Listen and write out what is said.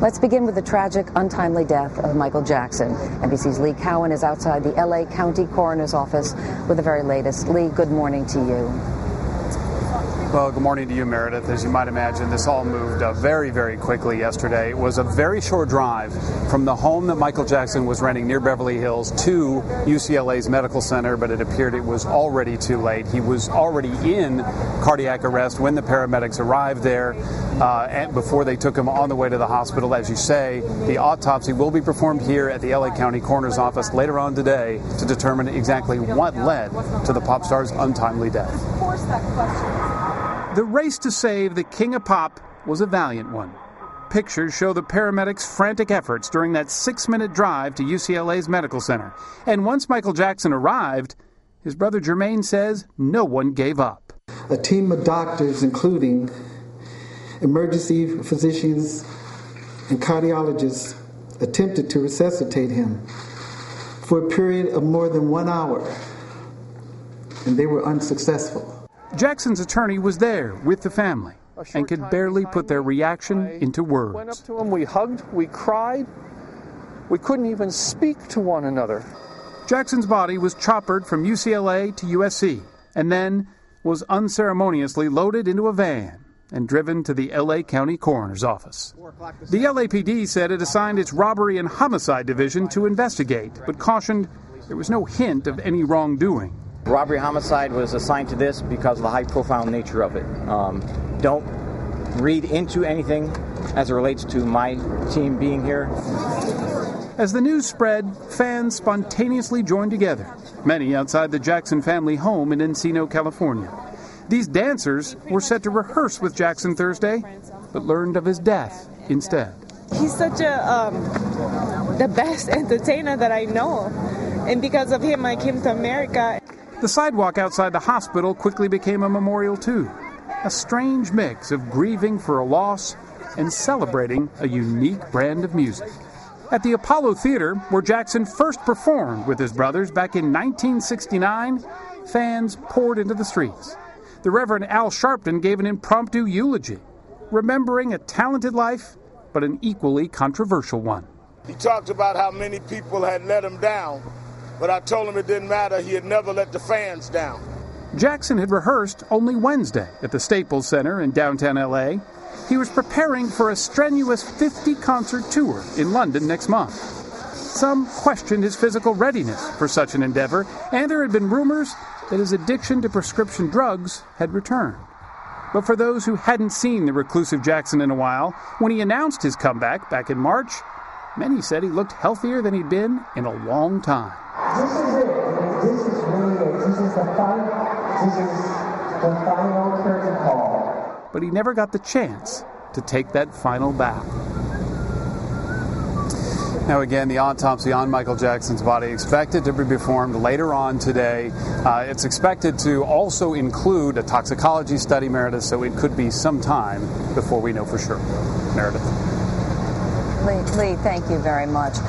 Let's begin with the tragic, untimely death of Michael Jackson. NBC's Lee Cowan is outside the L.A. County Coroner's Office with the very latest. Lee, good morning to you. Well, good morning to you, Meredith. As you might imagine, this all moved very, very quickly yesterday. It was a very short drive from the home that Michael Jackson was renting near Beverly Hills to UCLA's medical center, but it appeared it was already too late. He was already in cardiac arrest when the paramedics arrived there, and before they took him on the way to the hospital. As you say, the autopsy will be performed here at the LA County Coroner's Office later on today to determine exactly what led to the pop star's untimely death. Of course that question. The race to save the King of Pop was a valiant one. Pictures show the paramedics' frantic efforts during that 6-minute drive to UCLA's medical center. And once Michael Jackson arrived, his brother Jermaine says no one gave up. A team of doctors, including emergency physicians and cardiologists, attempted to resuscitate him for a period of more than 1 hour, and they were unsuccessful. Jackson's attorney was there with the family and could barely put their reaction into words. Went up to him, we hugged, we cried. We couldn't even speak to one another. Jackson's body was choppered from UCLA to USC and then was unceremoniously loaded into a van and driven to the LA County Coroner's Office. The LAPD said it assigned its robbery and homicide division to investigate, but cautioned there was no hint of any wrongdoing. Robbery homicide was assigned to this because of the high-profile nature of it. Don't read into anything as it relates to my team being here. As the news spread, fans spontaneously joined together, many outside the Jackson family home in Encino, California. These dancers were set to rehearse with Jackson Thursday, but learned of his death instead. He's such the best entertainer that I know, and because of him I came to America. The sidewalk outside the hospital quickly became a memorial too, a strange mix of grieving for a loss and celebrating a unique brand of music. At the Apollo Theater, where Jackson first performed with his brothers back in 1969, fans poured into the streets. The Reverend Al Sharpton gave an impromptu eulogy, remembering a talented life, but an equally controversial one. He talked about how many people had let him down, but I told him it didn't matter. He had never let the fans down. Jackson had rehearsed only Wednesday at the Staples Center in downtown L.A. He was preparing for a strenuous 50-concert tour in London next month. Some questioned his physical readiness for such an endeavor, and there had been rumors that his addiction to prescription drugs had returned. But for those who hadn't seen the reclusive Jackson in a while, when he announced his comeback back in March, many said he looked healthier than he'd been in a long time. This is it. This is really it. This is the fight. This is the final curtain call. But he never got the chance to take that final bow. Now again, the autopsy on Michael Jackson's body expected to be performed later on today. It's expected to also include a toxicology study, Meredith, so it could be some time before we know for sure. Meredith. Lee, thank you very much.